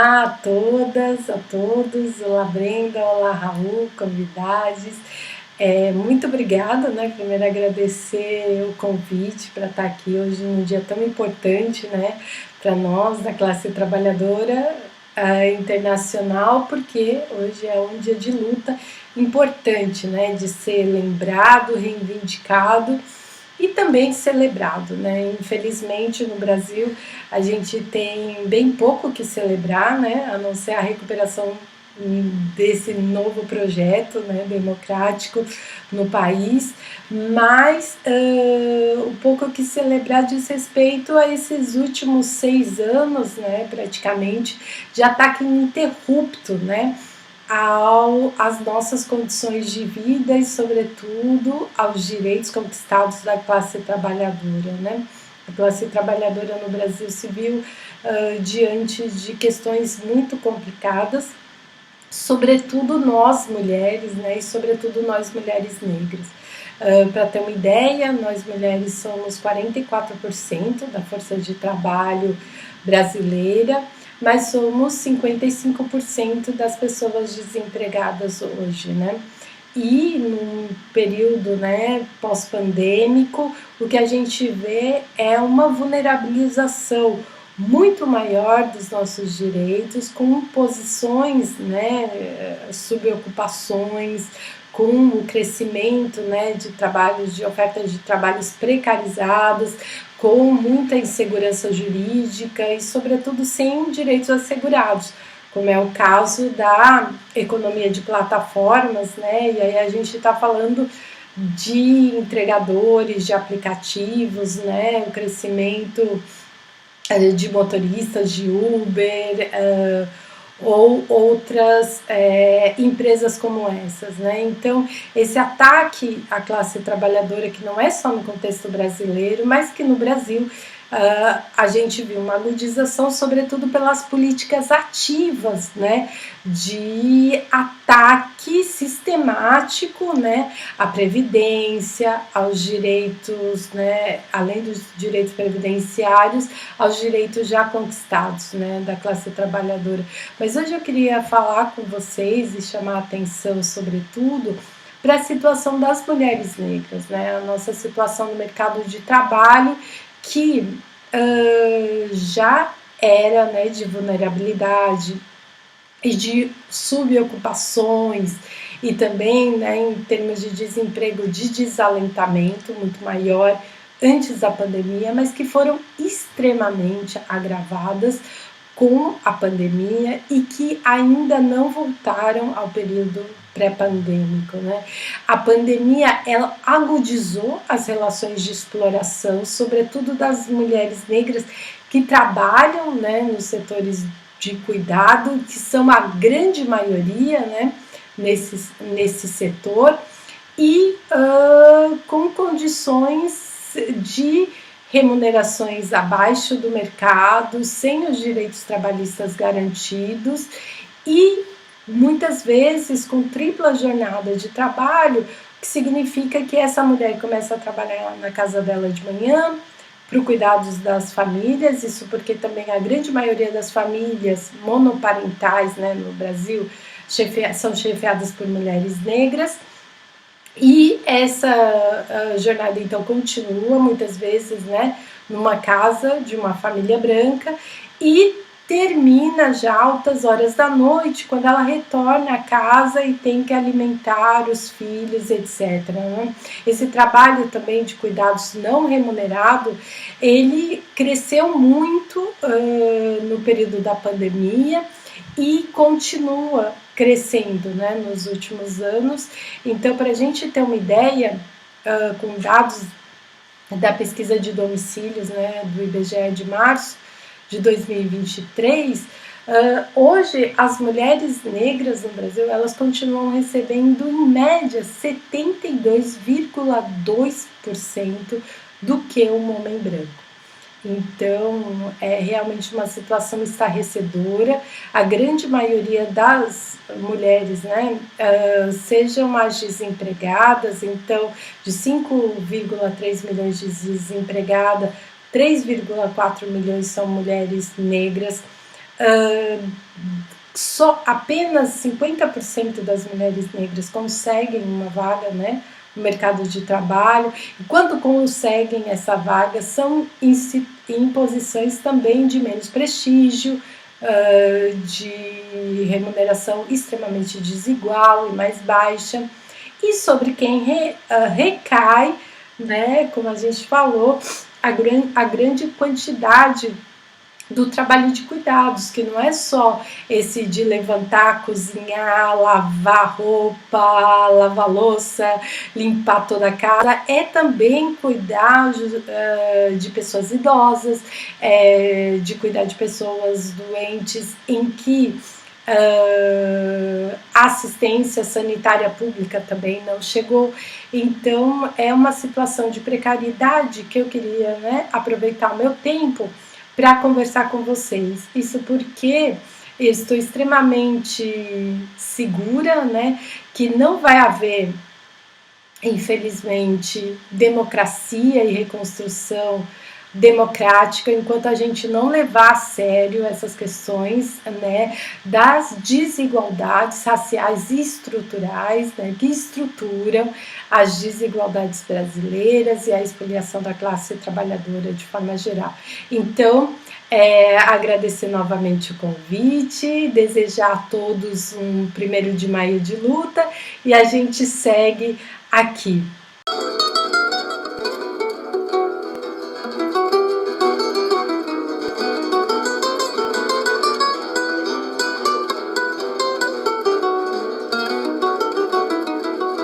Olá a todas, a todos. Olá, Brenda. Olá, Raul, convidados. Muito obrigada, né? Primeiro agradecer o convite para estar aqui hoje num dia tão importante, né? Para nós da classe trabalhadora internacional, porque hoje é um dia de luta importante, né? De ser lembrado, reivindicado e também celebrado, né? Infelizmente no Brasil a gente tem bem pouco que celebrar, né? A não ser a recuperação desse novo projeto, né, democrático no país, mas o pouco que celebrar diz respeito a esses últimos 6 anos, né, praticamente, de ataque ininterrupto, né, às nossas condições de vida e, sobretudo, aos direitos conquistados da classe trabalhadora, né? A classe trabalhadora no Brasil se viu diante de questões muito complicadas, sobretudo nós mulheres, né? E sobretudo nós mulheres negras. Para ter uma ideia, nós mulheres somos 44% da força de trabalho brasileira, mas somos 55% das pessoas desempregadas hoje, né? E num período, né, pós-pandêmico, o que a gente vê é uma vulnerabilização muito maior dos nossos direitos, com posições, né, subocupações, com o crescimento, né, de trabalhos, de ofertas de trabalhos precarizadas, com muita insegurança jurídica e, sobretudo, sem direitos assegurados, como é o caso da economia de plataformas, né? E aí a gente está falando de entregadores, de aplicativos, né? O crescimento de motoristas de Uber, ou outras empresas como essas, né? Então, esse ataque à classe trabalhadora, que não é só no contexto brasileiro, mas que no Brasil a gente viu uma agudização, sobretudo pelas políticas ativas, né, de ataque sistemático, né, à previdência, aos direitos, né, além dos direitos previdenciários, aos direitos já conquistados, né, da classe trabalhadora. Mas hoje eu queria falar com vocês e chamar a atenção, sobretudo, para a situação das mulheres negras, né, a nossa situação no mercado de trabalho, que já era, né, de vulnerabilidade e de subocupações e também, né, em termos de desemprego, de desalentamento muito maior antes da pandemia, mas que foram extremamente agravadas com a pandemia e que ainda não voltaram ao período pré-pandêmico, né? A pandemia, ela agudizou as relações de exploração, sobretudo das mulheres negras que trabalham, né, nos setores de cuidado, que são a grande maioria, né, nesse setor, e com condições de remunerações abaixo do mercado, sem os direitos trabalhistas garantidos e muitas vezes com tripla jornada de trabalho, que significa que essa mulher começa a trabalhar na casa dela de manhã, para o cuidado das famílias, isso porque também a grande maioria das famílias monoparentais, né, no Brasil são chefiadas por mulheres negras. E essa jornada então continua muitas vezes, né, numa casa de uma família branca e termina já altas horas da noite, quando ela retorna à casa e tem que alimentar os filhos, etc. Né? Esse trabalho também de cuidados não remunerado, ele cresceu muito no período da pandemia e continua crescendo, né, nos últimos anos. Então, para a gente ter uma ideia, com dados da pesquisa de domicílios, né, do IBGE de março de 2023, hoje as mulheres negras no Brasil, elas continuam recebendo em média 72,2% do que um homem branco. Então, é realmente uma situação estarrecedora. A grande maioria das mulheres, né, sejam as desempregadas, então, de 5,3 milhões de desempregadas, 3,4 milhões são mulheres negras, só apenas 50% das mulheres negras conseguem uma vaga, né, no mercado de trabalho, e quando conseguem essa vaga são em posições também de menos prestígio, de remuneração extremamente desigual e mais baixa, e sobre quem recai, né, como a gente falou, a grande quantidade do trabalho de cuidados, que não é só esse de levantar, cozinhar, lavar roupa, lavar louça, limpar toda a casa, é também cuidar de pessoas idosas, de cuidar de pessoas doentes em que a assistência sanitária pública também não chegou. Então é uma situação de precariedade que eu queria, né, aproveitar o meu tempo para conversar com vocês. Isso porque eu estou extremamente segura, né, que não vai haver, infelizmente, democracia e reconstrução democrática enquanto a gente não levar a sério essas questões, né, das desigualdades raciais e estruturais, né, que estruturam as desigualdades brasileiras e a expoliação da classe trabalhadora de forma geral. Então, agradecer novamente o convite, desejar a todos um 1º de maio de luta, e a gente segue aqui.